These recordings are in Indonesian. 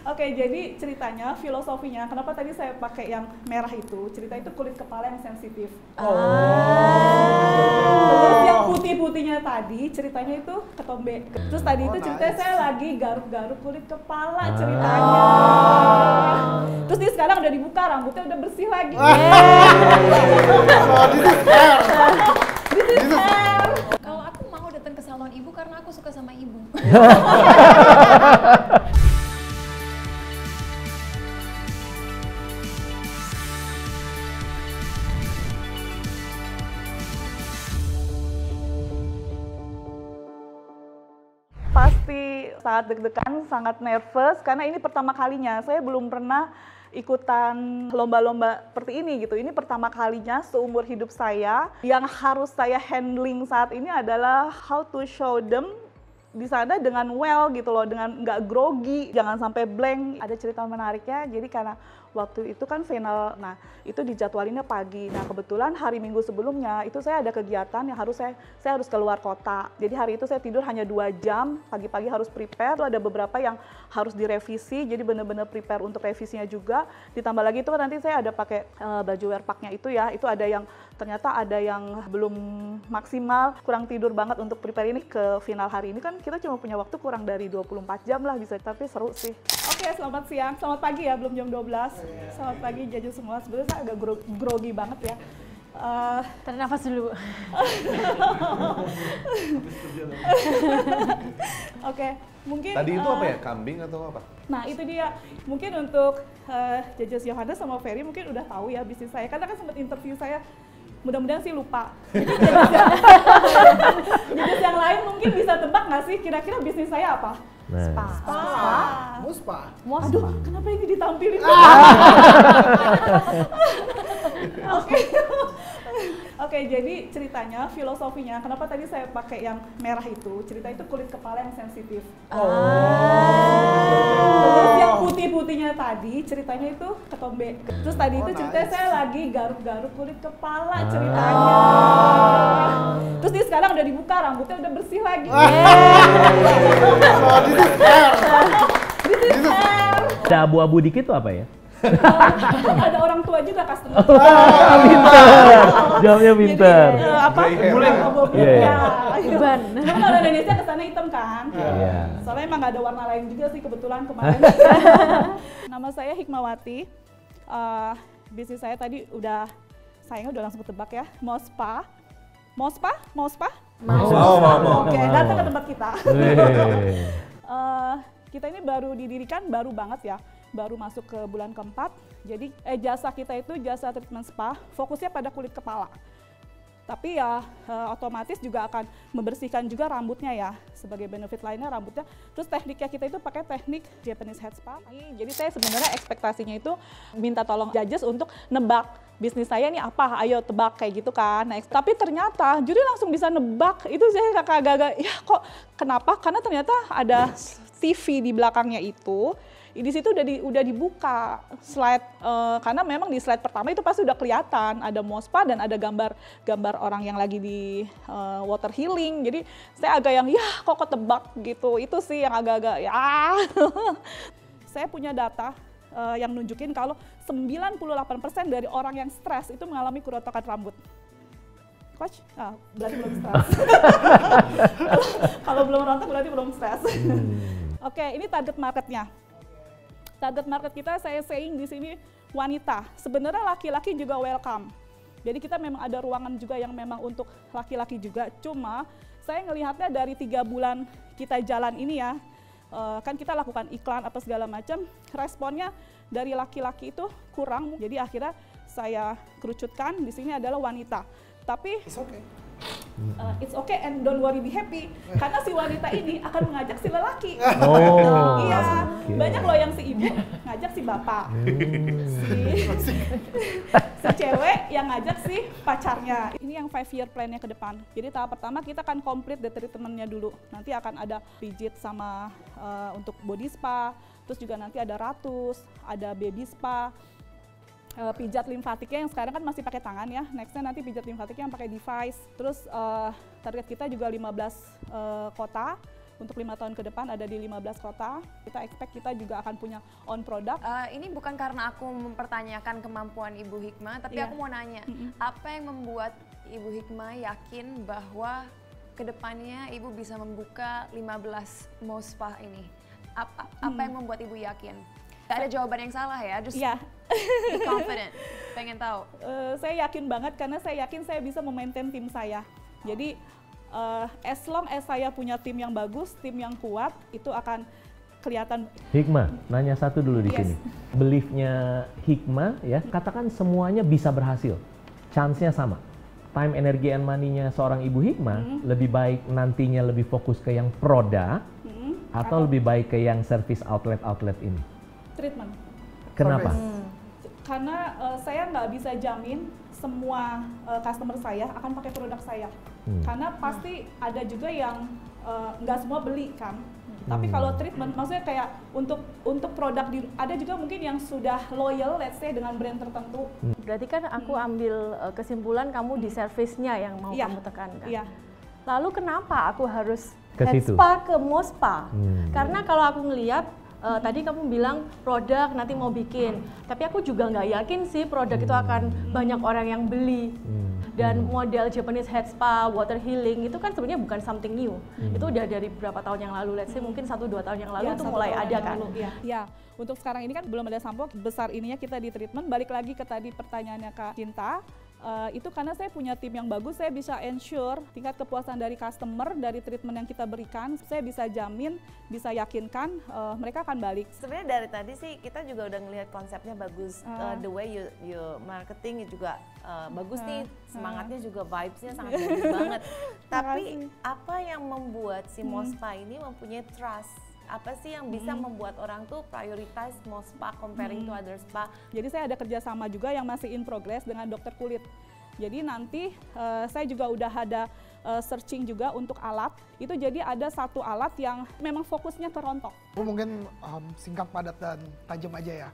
Oke, jadi ceritanya, filosofinya, kenapa tadi saya pakai yang merah itu? Cerita itu kulit kepala yang sensitif. Terus yang putih-putihnya tadi, ceritanya itu ketombe. Terus tadi itu ceritanya saya lagi garuk-garuk kulit kepala ceritanya. Terus dia sekarang udah dibuka, rambutnya udah bersih lagi. This is hair. Kalau aku mau datang ke salon ibu karena aku suka sama ibu. Pasti saat deg-degan, sangat nervous karena ini pertama kalinya. Saya belum pernah ikutan lomba-lomba seperti ini gitu. Ini pertama kalinya seumur hidup saya. Yang harus saya handling saat ini adalah how to show them di sana dengan well gitu loh, dengan nggak grogi, jangan sampai blank. Ada cerita menariknya, jadi karena waktu itu kan final, nah itu dijadwalinnya pagi. Nah kebetulan hari Minggu sebelumnya itu saya ada kegiatan yang harus saya harus keluar kota. Jadi hari itu saya tidur hanya 2 jam, pagi-pagi harus prepare. Itu ada beberapa yang harus direvisi, jadi benar-benar prepare untuk revisinya juga. Ditambah lagi itu kan nanti saya ada pakai baju wear pack-nya itu ya, itu ada yang ternyata ada yang belum maksimal, kurang tidur banget untuk prepare ini ke final hari ini. Kan kita cuma punya waktu kurang dari 24 jam lah bisa, tapi seru sih. Oke, selamat siang, selamat pagi ya, belum jam 12. Selamat pagi judges semua, sebenarnya saya agak grogi banget ya. Tarik nafas dulu. Oke, mungkin tadi itu apa ya? Kambing atau apa? Nah itu dia, mungkin untuk judges Yohanes sama Ferry mungkin udah tahu ya bisnis saya, karena kan sempat interview saya. Mudah-mudahan sih lupa. Jadi judges yang lain mungkin bisa tebak nggak sih kira-kira bisnis saya apa? Spa. Spa. Aduh, kenapa ini ditampilin? Oke, jadi ceritanya, filosofinya, kenapa tadi saya pakai yang merah itu? Cerita itu kulit kepala yang sensitif. Terus yang putih-putihnya tadi, ceritanya itu ketombe. Terus tadi itu ceritanya saya lagi garuk-garuk kulit kepala ceritanya. Terus dia sekarang udah dibuka, rambutnya udah bersih lagi. This is hair. Ada abu-abu dikit tuh apa ya? Ada orang tua juga customer. Pinter, jawabnya pinter. Jadi, apa? Ban. Cuma kalau Indonesia kesana hitam kan? Iya. Soalnya emang nggak ada warna lain juga sih kebetulan kemarin. Nama saya Hikmawati. Bisnis saya tadi sayangnya udah langsung ketebak ya. Mau spa? Mau. Oke, datang ke tempat kita. Kita ini baru didirikan, baru banget ya. Baru masuk ke bulan keempat. Jadi jasa kita itu jasa treatment spa, fokusnya pada kulit kepala. Tapi ya otomatis juga akan membersihkan juga rambutnya ya. Sebagai benefit lainnya rambutnya. Terus tekniknya kita itu pakai teknik Japanese head spa. Jadi saya sebenarnya ekspektasinya itu minta tolong judges untuk nebak bisnis saya ini apa, ayo tebak kayak gitu kan. Nah, tapi ternyata juri langsung bisa nebak. Itu saya agak-agak ya kok kenapa? Karena ternyata ada TV di belakangnya itu. Di situ udah dibuka slide, karena memang di slide pertama itu pasti udah kelihatan ada Mospa dan ada gambar orang yang lagi di water healing. Jadi saya agak yang ya kok ketebak gitu. Itu sih yang agak-agak ya. Saya punya data yang nunjukin kalau 98% dari orang yang stres itu mengalami kerontokan rambut. Coach, berarti belum stres. Kalau belum rontok berarti belum stres. Oke, ini target marketnya. Target market kita saya saying di sini wanita. Sebenarnya laki-laki juga welcome. Jadi kita memang ada ruangan juga yang memang untuk laki-laki juga. Cuma saya ngelihatnya dari 3 bulan kita jalan ini ya, kan kita lakukan iklan apa segala macam, responnya dari laki-laki itu kurang. Jadi akhirnya saya kerucutkan di sini adalah wanita. Tapi it's okay and don't worry, be happy. Karena si wanita ini akan mengajak si lelaki. Iya, banyak loh yang si ibu ngajak si bapak, si cewek yang ngajak si pacarnya. Ini yang 5-year plan-nya ke depan. Jadi tahap pertama kita akan complete the treatment-nya dulu. Nanti akan ada pijit sama untuk body spa, terus juga nanti ada ratus, ada baby spa. Pijat limfatiknya yang sekarang kan masih pakai tangan ya, nextnya nanti pijat limfatiknya yang pakai device. Terus target kita juga 15 kota untuk 5 tahun ke depan ada di 15 kota. Kita expect kita juga akan punya own product. Ini bukan karena aku mempertanyakan kemampuan Ibu Hikmah, tapi Iya. aku mau nanya, apa yang membuat Ibu Hikmah yakin bahwa kedepannya Ibu bisa membuka 15 Mo Spa ini? Apa yang membuat Ibu yakin? Gak ada jawaban yang salah ya, just Iya. be confident, pengen tahu. Saya yakin banget karena saya yakin saya bisa memaintain tim saya. Jadi as long as saya punya tim yang bagus, tim yang kuat, itu akan kelihatan. Hikmah, nanya satu dulu di Yes. sini. Beliefnya Hikmah ya, katakan semuanya bisa berhasil. Chance-nya sama. Time, energi, and money-nya seorang Ibu Hikmah lebih baik nantinya lebih fokus ke yang produk atau lebih baik ke yang service outlet ini. Treatment. Kenapa? Karena saya nggak bisa jamin semua customer saya akan pakai produk saya. Karena pasti ada juga yang nggak semua beli kan. Tapi kalau treatment, maksudnya kayak untuk produk ada juga mungkin yang sudah loyal, let's say dengan brand tertentu. Berarti kan aku ambil kesimpulan kamu di servisnya yang mau Iya. kamu tekankan. Iya. Lalu kenapa aku harus Ke head situ. spa ke Mo Spa? Karena kalau aku ngelihat tadi kamu bilang produk nanti mau bikin, tapi aku juga nggak yakin sih produk itu akan banyak orang yang beli. Dan model Japanese head spa, water healing itu kan sebenarnya bukan something new. Itu udah dari beberapa tahun yang lalu, let's say mungkin 1-2 tahun yang lalu Ya, itu 1 mulai tahun ada yang kan. lalu, ya. Untuk sekarang ini kan belum ada sampo besar ininya kita di treatment. Balik lagi ke tadi pertanyaannya Kak Cinta. Itu karena saya punya tim yang bagus, saya bisa ensure tingkat kepuasan dari customer, dari treatment yang kita berikan, saya bisa jamin, bisa yakinkan mereka akan balik. Sebenarnya dari tadi sih kita juga udah ngelihat konsepnya bagus, the way you marketing juga bagus nih, semangatnya juga vibes-nya sangat bagus banget. Tapi apa yang membuat si Mo Spa ini mempunyai trust? Apa sih yang bisa membuat orang tuh prioritize Mo Spa comparing to other spa? Jadi saya ada kerjasama juga yang masih in progress dengan dokter kulit. Jadi nanti saya juga udah ada searching juga untuk alat. Itu jadi ada satu alat yang memang fokusnya ke rontok. Aku mungkin singkat, padat, dan tajam aja ya.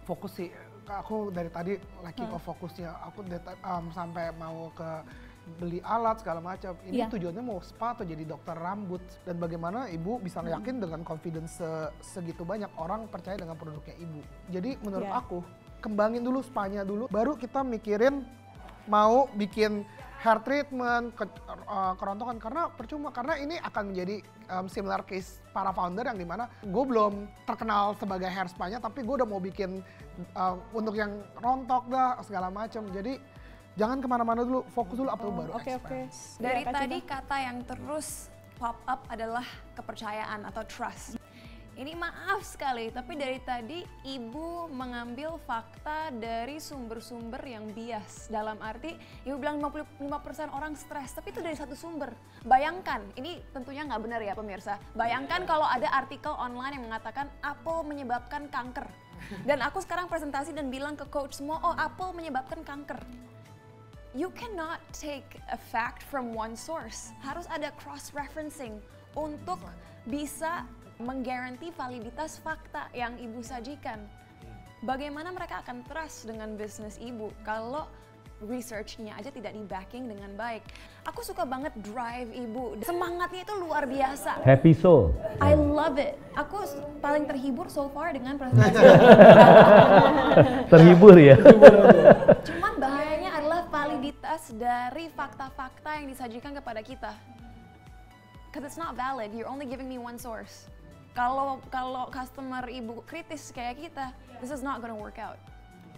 Fokus sih, aku dari tadi lagi ke fokusnya. Aku sampai mau ke beli alat segala macam. Ini tujuannya mau spa atau jadi dokter rambut. Dan bagaimana ibu bisa yakin dengan confidence segitu banyak orang percaya dengan produknya ibu. Jadi menurut aku, kembangin dulu spanya dulu, baru kita mikirin mau bikin hair treatment, kerontokan. Karena percuma, karena ini akan menjadi similar case para founder yang dimana gue belum terkenal sebagai hair spa-nya, tapi gue udah mau bikin untuk yang rontok dah segala macam. Jadi jangan kemana-mana dulu, fokus dulu apa baru expand. Dari tadi kata yang terus pop up adalah kepercayaan atau trust. Ini maaf sekali, tapi dari tadi Ibu mengambil fakta dari sumber-sumber yang bias. Dalam arti, Ibu bilang 55% orang stres, tapi itu dari satu sumber. Bayangkan, ini tentunya nggak benar ya pemirsa. Bayangkan kalau ada artikel online yang mengatakan Apple menyebabkan kanker. Dan aku sekarang presentasi dan bilang ke coach semua, oh Apple menyebabkan kanker. You cannot take a fact from one source. Harus ada cross-referencing untuk bisa menggaranti validitas fakta yang Ibu sajikan. Bagaimana mereka akan trust dengan bisnis Ibu kalau research-nya aja tidak di-backing dengan baik. Aku suka banget drive Ibu, semangatnya itu luar biasa. Happy soul. I love it. Aku paling terhibur so far dengan presentasi. Terhibur ya. Cuman bahayanya adalah validitas dari fakta-fakta yang disajikan kepada kita. Because it's not valid, you're only giving me one source. Kalau customer Ibu kritis kayak kita, this is not gonna work out.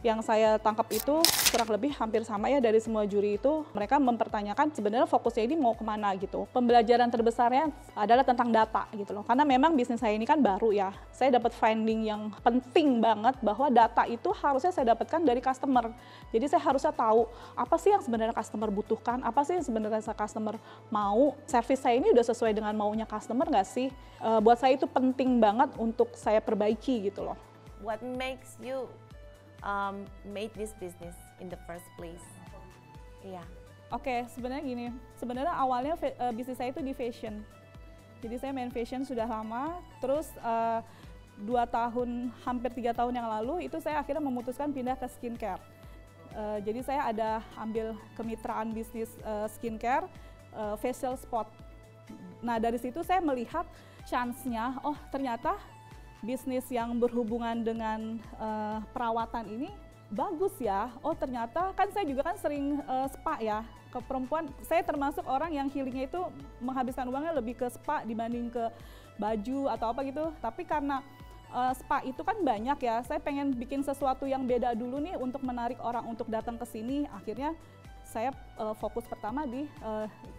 Yang saya tangkap itu kurang lebih hampir sama ya dari semua juri itu. Mereka mempertanyakan sebenarnya fokusnya ini mau kemana gitu. Pembelajaran terbesarnya adalah tentang data gitu loh. Karena memang bisnis saya ini kan baru ya. Saya dapat finding yang penting banget bahwa data itu harusnya saya dapatkan dari customer. Jadi saya harusnya tahu apa sih yang sebenarnya customer butuhkan, apa sih yang sebenarnya customer mau. Service saya ini udah sesuai dengan maunya customer nggak sih? Buat saya itu penting banget untuk saya perbaiki gitu loh. What makes you made this business in the first place? Iya. Oke, sebenarnya gini. Sebenarnya awalnya bisnis saya itu di fashion. Jadi saya main fashion sudah lama. Terus 2 tahun, hampir 3 tahun yang lalu itu saya akhirnya memutuskan pindah ke skincare. Jadi saya ada ambil kemitraan bisnis skincare, facial spot. Nah dari situ saya melihat chance-nya, oh ternyata bisnis yang berhubungan dengan perawatan ini bagus ya. Oh ternyata kan saya juga kan sering spa ya, ke perempuan. Saya termasuk orang yang healingnya itu menghabiskan uangnya lebih ke spa dibanding ke baju atau apa gitu. Tapi karena spa itu kan banyak ya, saya pengen bikin sesuatu yang beda dulu nih untuk menarik orang untuk datang ke sini. Akhirnya saya fokus pertama di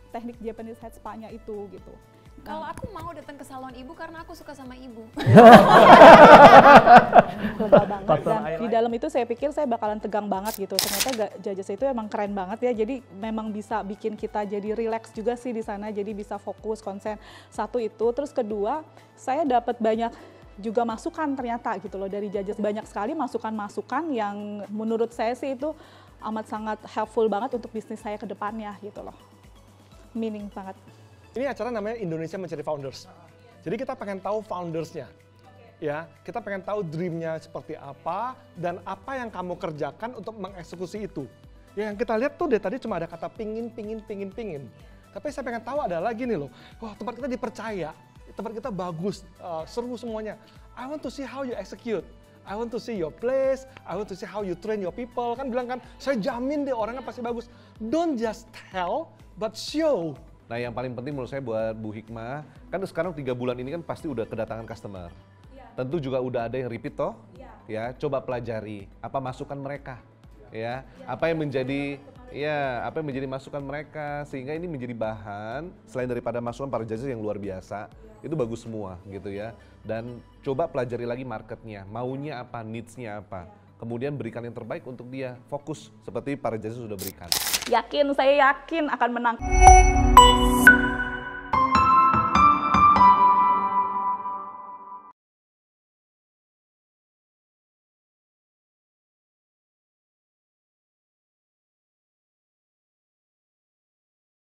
teknik Japanese head spa-nya itu gitu. Kalau aku mau datang ke salon ibu karena aku suka sama ibu. Banget. Dan di dalam itu saya pikir saya bakalan tegang banget gitu. Ternyata Jajas itu emang keren banget ya. Jadi memang bisa bikin kita jadi relax juga sih di sana. Jadi bisa fokus, konsen. Satu itu. Terus kedua, saya dapat banyak juga masukan ternyata gitu loh dari Jajas. Banyak sekali masukan-masukan yang menurut saya sih itu amat sangat helpful banget untuk bisnis saya ke depannya gitu loh. Meaning banget. Ini acara namanya Indonesia Mencari Founders. Jadi kita pengen tahu foundersnya, ya. Kita pengen tahu dreamnya seperti apa dan apa yang kamu kerjakan untuk mengeksekusi itu. Ya, yang kita lihat tuh dari tadi cuma ada kata pingin. Tapi saya pengen tahu ada lagi nih loh. Wah, tempat kita dipercaya, tempat kita bagus, seru semuanya. I want to see how you execute. I want to see your place. I want to see how you train your people. Kan bilang kan, saya jamin deh orangnya pasti bagus. Don't just tell, but show. Nah yang paling penting menurut saya buat Bu Hikmah, kan sekarang 3 bulan ini kan pasti udah kedatangan customer. Tentu juga udah ada yang repeat toh, ya coba pelajari apa masukan mereka, ya apa yang menjadi masukan mereka sehingga ini menjadi bahan selain daripada masukan para judges yang luar biasa itu bagus semua gitu ya. Dan coba pelajari lagi marketnya, maunya apa, needs-nya apa. Kemudian berikan yang terbaik untuk dia, fokus seperti para judges sudah berikan. Saya yakin akan menang.